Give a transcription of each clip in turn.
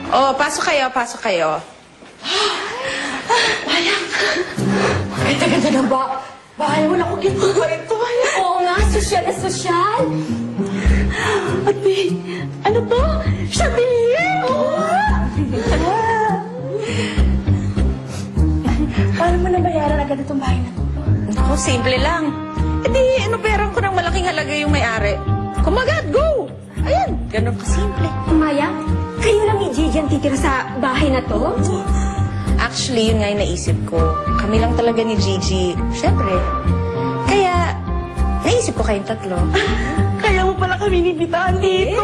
Oh, pasok kayo, pasok kayo. Mayang! Ganda-ganda ng bahay mo. Naku, ginto ba ito, Mayang? Oo nga, sosyal na sosyal. At may, ano to? Chandelier! Oo! Paano mo nabayaran agad itong bahay na to? Naku, simple lang. E di, inuperang ko ng malaking halaga yung may-ari. Kumagad, go! Ayan, ganun kasimple. Mayang, kayo lang ni Gigi ang titira sa bahay na to? Actually, yun nga yung naisip ko. Kami lang talaga ni Gigi. Siyempre. Kaya, naisip ko kayong tatlo. Kaya mo pala kami nibitahan dito.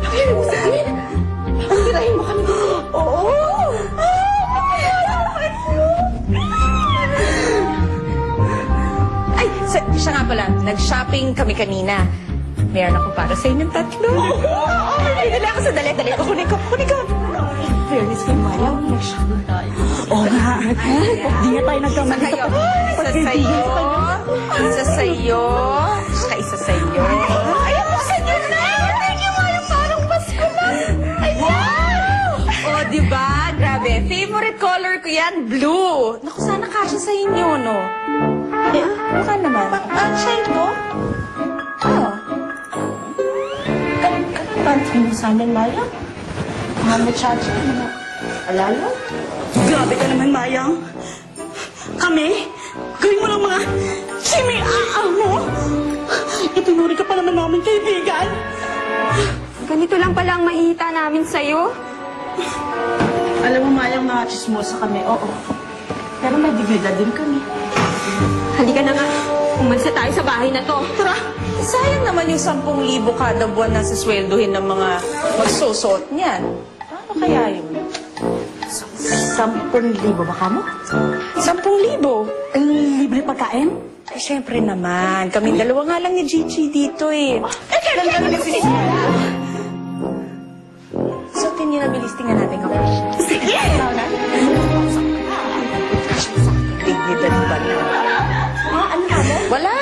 Ano mo sabihin? Ang tirahin mo kami dito. Oo. Ay, siya nga pala. Nag-shopping kami kanina. Meron ako para sa inyong tatlo. Dali ako sa dali. Kukunin ko. Fairness kay Mayang, nag-shopping tayo. Oo nga. Di nga tayo nagkamali sa Isa sa'yo. Isa sa'yo. Saka isa sa'yo. Ayaw mo sa inyo na! Thank you, Mayang. Parang Pasko na. Ayan! O, diba? Grabe. Favorite color ko yan, blue. Naku, sana kasya sa inyo, no? Eh, baka naman. Shine ko? Oo. Pansin mo sa amin, Mayang? Mga muchacha, mga alala? Grabe ka naman, Mayang. Kami? Gawin mo lang mga chimi-aaw mo? Itinuri ka pa naman namin kaibigan. Ganito lang pala ang mahihita namin sa'yo. Alam mo, Mayang, mga chismosa kami, oo. Pero may dignidad din kami. Halika na nga. Umalis na tayo sa bahay na to. Tara, sayang naman yung 10,000 kada buwan na sasweldohin ng mga magsusot niyan. Paano kaya yun? 10,000 ba ka mo? 10,000? Ang libre pagkain? Eh, syempre naman. Kaming dalawa nga lang ni Gigi dito eh. Kailan ka nagsisisi? Suotin niyo na bilis. Tingnan natin kung siya. Sige! Dignidad ba na? Ano ka mo? Wala.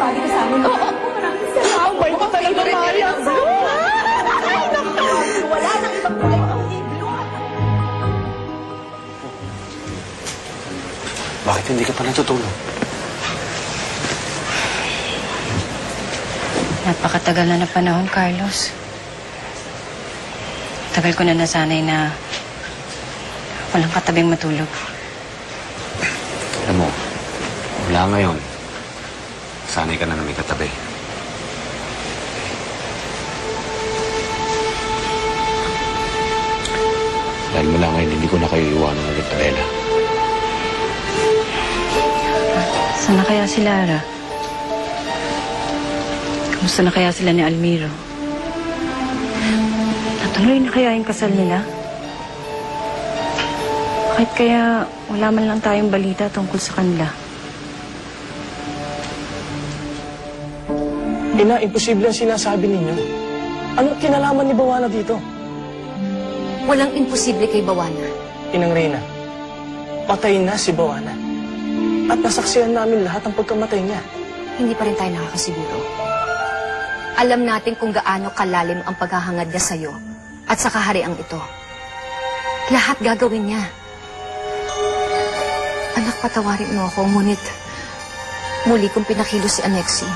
Pagi na sa amin. Oo, maraming salamat. Ang bait mo talaga, Mayang. Ay, naku! Wala nang ibang kulay ang libro. Bakit hindi ka pa natutulog? Napakatagal na panahon, Carlos. Tagal ko na nasanay na walang katabing matulog. Alam mo, wala ngayon. Sanay ka na may katabi. Dahil mula ngayon, hindi ko na kayo iwanan ulit, Adela. Saan na kaya si Lara? Kamusta na kaya sila ni Almiro? Natuloy na kaya yung kasal nila? Bakit kaya wala man lang tayong balita tungkol sa kanila? Ina, imposible ang sinasabi ninyo. Anong kinalaman ni Bawana dito? Walang imposible kay Bawana. Inang Reyna, patay na si Bawana. At nasaksihan namin lahat ang pagkamatay niya. Hindi pa rin tayo nakakasiguro. Alam natin kung gaano kalalim ang paghahangad niya sa'yo at sa kahariang ito. Lahat gagawin niya. Anak, patawarin mo ako, ngunit muli kong pinakilos si Anexi.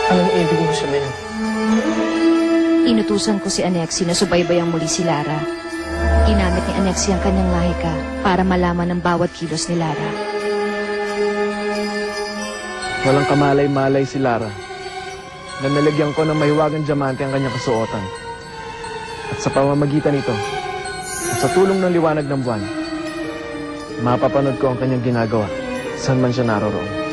Anong ibig mo sabihin? Inutusan ko si Anexi na subaybayang muli si Lara. Ginamit ni Anexi ang kanyang mahika para malaman ang bawat kilos ni Lara. Walang kamalay-malay si Lara. Na nalagyan ko ng mahiwagang diamante ang kanyang kasuotan. At sa pamamagitan nito, at sa tulong ng liwanag ng buwan, mapapanood ko ang kanyang ginagawa, saan man siya naroroon.